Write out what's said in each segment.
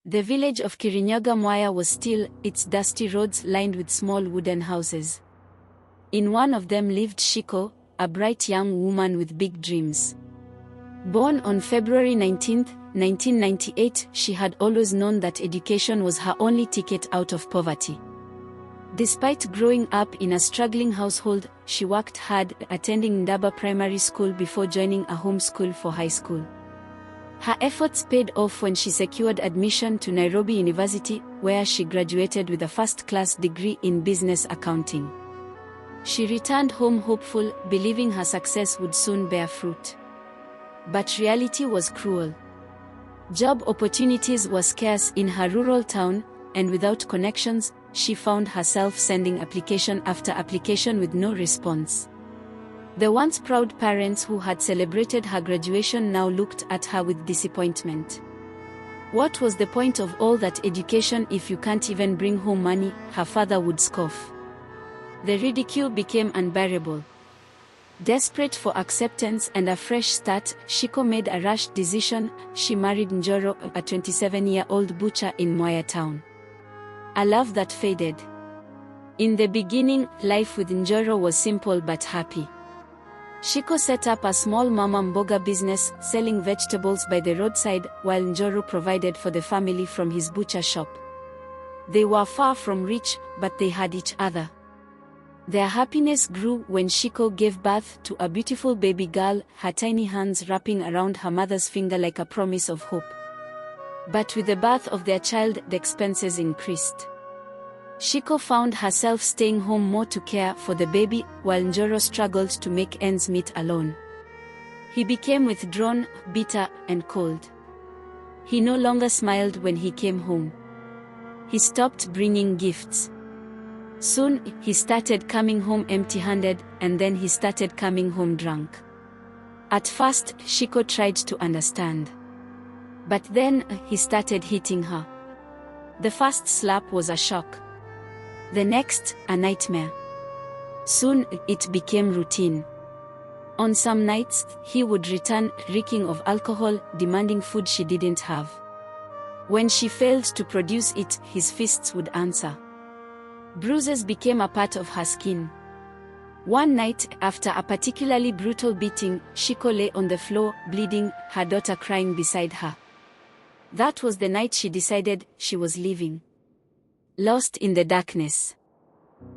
The village of Kirinyaga Mwea was still, its dusty roads lined with small wooden houses. In one of them lived Shiko, a bright young woman with big dreams. Born on February 19, 1998, she had always known that education was her only ticket out of poverty. Despite growing up in a struggling household, she worked hard, attending Ndaba Primary School before joining a home school for high school. Her efforts paid off when she secured admission to Nairobi University, where she graduated with a first-class degree in business accounting. She returned home hopeful, believing her success would soon bear fruit. But reality was cruel. Job opportunities were scarce in her rural town, and without connections, she found herself sending application after application with no response. The once proud parents who had celebrated her graduation now looked at her with disappointment. What was the point of all that education if you can't even bring home money? Her father would scoff. The ridicule became unbearable. Desperate for acceptance and a fresh start, Shiko made a rash decision. She married Njoro, a 27-year-old butcher in Mwea town. A love that faded. In the beginning, life with Njoro was simple but happy. Shiko set up a small mama mboga business, selling vegetables by the roadside, while Njoro provided for the family from his butcher shop. They were far from rich, but they had each other. Their happiness grew when Shiko gave birth to a beautiful baby girl, her tiny hands wrapping around her mother's finger like a promise of hope. But with the birth of their child, the expenses increased. Shiko found herself staying home more to care for the baby, while Njoro struggled to make ends meet alone. He became withdrawn, bitter, and cold. He no longer smiled when he came home. He stopped bringing gifts. Soon, he started coming home empty-handed, and then he started coming home drunk. At first, Shiko tried to understand. But then, he started hitting her. The first slap was a shock. The next, a nightmare. Soon, it became routine. On some nights, he would return, reeking of alcohol, demanding food she didn't have. When she failed to produce it, his fists would answer. Bruises became a part of her skin. One night, after a particularly brutal beating, Shiko lay on the floor, bleeding, her daughter crying beside her. That was the night she decided she was leaving. Lost in the darkness.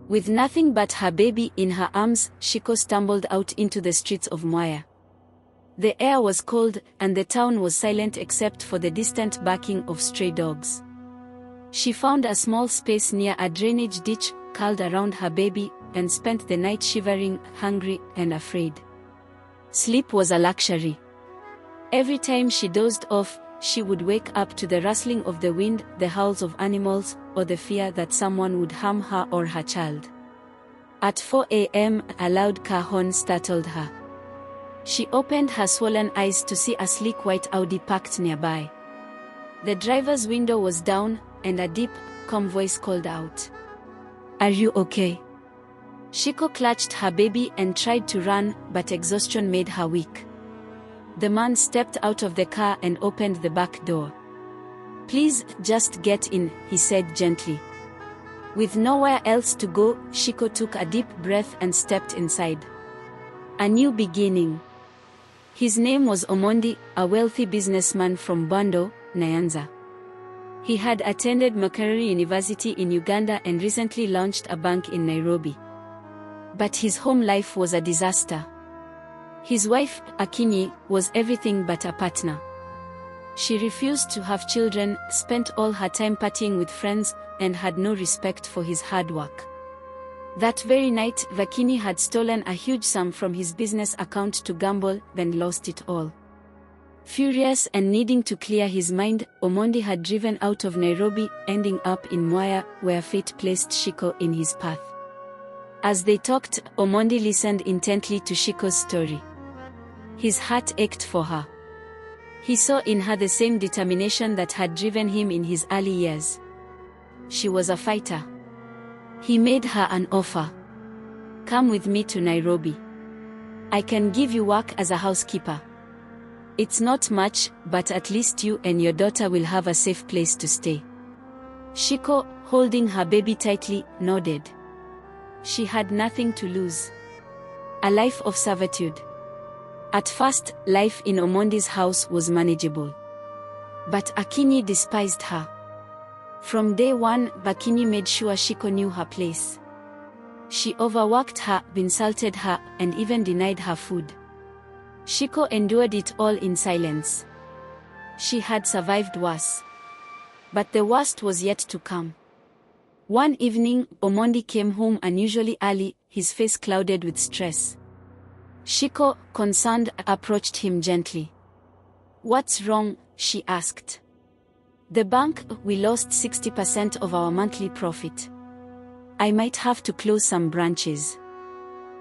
With nothing but her baby in her arms, Shiko stumbled out into the streets of Mwea. The air was cold, and the town was silent except for the distant barking of stray dogs. She found a small space near a drainage ditch, curled around her baby, and spent the night shivering, hungry, and afraid. Sleep was a luxury. Every time she dozed off, she would wake up to the rustling of the wind, the howls of animals, or the fear that someone would harm her or her child. At 4 a.m., a loud car horn startled her. She opened her swollen eyes to see a sleek white Audi parked nearby. The driver's window was down, and a deep, calm voice called out, "Are you okay?" Shiko clutched her baby and tried to run, but exhaustion made her weak. The man stepped out of the car and opened the back door. "Please, just get in," he said gently. With nowhere else to go, Shiko took a deep breath and stepped inside. A new beginning. His name was Omondi, a wealthy businessman from Bando, Nyanza. He had attended Makerere University in Uganda and recently launched a bank in Nairobi. But his home life was a disaster. His wife, Akinyi, was everything but a partner. She refused to have children, spent all her time partying with friends, and had no respect for his hard work. That very night, Akinyi had stolen a huge sum from his business account to gamble, then lost it all. Furious and needing to clear his mind, Omondi had driven out of Nairobi, ending up in Mwea, where fate placed Shiko in his path. As they talked, Omondi listened intently to Shiko's story. His heart ached for her. He saw in her the same determination that had driven him in his early years. She was a fighter. He made her an offer. "Come with me to Nairobi. I can give you work as a housekeeper. It's not much, but at least you and your daughter will have a safe place to stay. Shiko, holding her baby tightly, nodded. She had nothing to lose. A life of servitude. At first, life in Omondi's house was manageable. But Akinyi despised her. From day one, Akinyi made sure Shiko knew her place. She overworked her, insulted her, and even denied her food. Shiko endured it all in silence. She had survived worse. But the worst was yet to come. One evening, Omondi came home unusually early, his face clouded with stress. Shiko, concerned, approached him gently. "What's wrong?" she asked. "The bank, we lost 60% of our monthly profit. I might have to close some branches."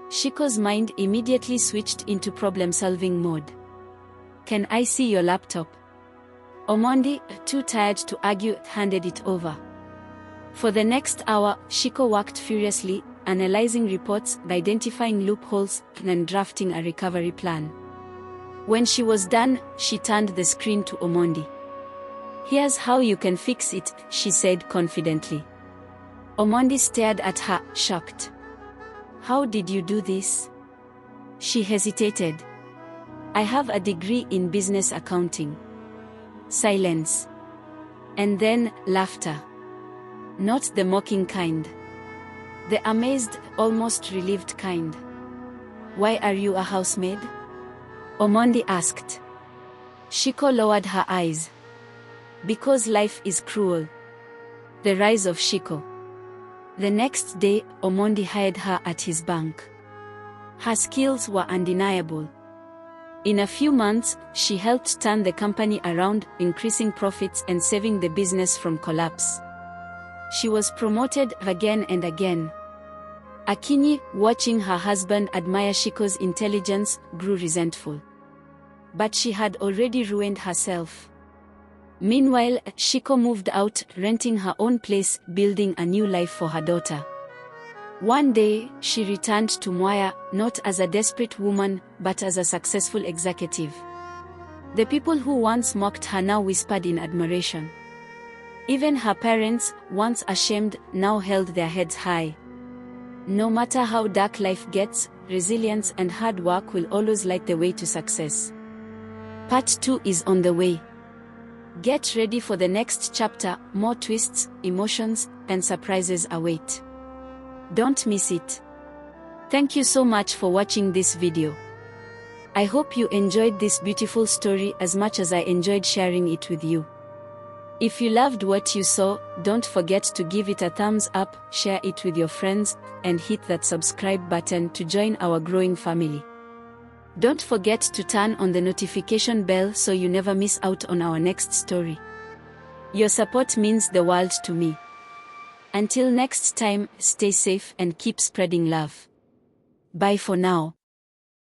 Shiko's mind immediately switched into problem-solving mode. "Can I see your laptop?" Omondi, too tired to argue, handed it over. For the next hour, Shiko worked furiously, analyzing reports, identifying loopholes, and drafting a recovery plan. When she was done, she turned the screen to Omondi. "Here's how you can fix it," she said confidently. Omondi stared at her, shocked. "How did you do this?" She hesitated. "I have a degree in business accounting." Silence. And then, laughter. Not the mocking kind. The amazed, almost relieved kind. "Why are you a housemaid?" Omondi asked. Shiko lowered her eyes. "Because life is cruel." The rise of Shiko. The next day, Omondi hired her at his bank. Her skills were undeniable. In a few months, she helped turn the company around, increasing profits and saving the business from collapse. She was promoted again and again. Akinyi, watching her husband admire Shiko's intelligence, grew resentful. But she had already ruined herself. Meanwhile, Shiko moved out, renting her own place, building a new life for her daughter. One day, she returned to Mwaya, not as a desperate woman, but as a successful executive. The people who once mocked her now whispered in admiration. Even her parents, once ashamed, now held their heads high. No matter how dark life gets, resilience and hard work will always light the way to success. Part 2 is on the way. Get ready for the next chapter, more twists, emotions, and surprises await. Don't miss it. Thank you so much for watching this video. I hope you enjoyed this beautiful story as much as I enjoyed sharing it with you. If you loved what you saw, don't forget to give it a thumbs up, share it with your friends, and hit that subscribe button to join our growing family. Don't forget to turn on the notification bell so you never miss out on our next story. Your support means the world to me. Until next time, stay safe and keep spreading love. Bye for now.